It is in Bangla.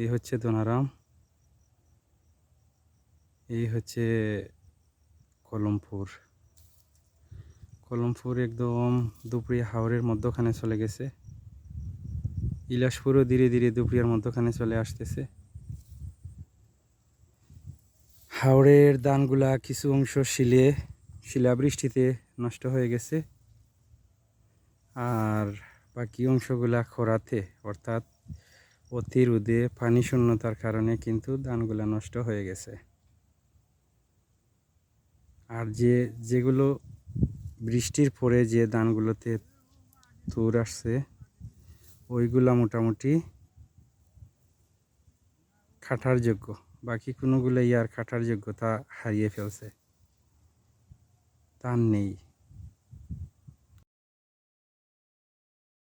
এই হচ্ছে দোনারাম, এই হচ্ছে কলমপুর। কলমপুর একদম দুপরিয়া হাওরের মধ্যখানে চলে গেছে। ইলাসপুরও ধীরে ধীরে দুপরিয়ার মধ্যখানে চলে আসতেছে। হাওরের ধানগুলা কিছু অংশ শিলাবৃষ্টিতে নষ্ট হয়ে গেছে, আর বাকি অংশগুলা খরাতে অর্থাৎ অতি রোদে পানি শূন্যতার কারণে কিন্তু ধানগুলা নষ্ট হয়ে গেছে। আর যেগুলো বৃষ্টির পরে যে ধানগুলোতে তুর আসছে ওইগুলা মোটামুটি কাটার যোগ্য, বাকি কোনোগুলোই আর কাটার যোগ্যতা হারিয়ে ফেলছে, ধান নেই।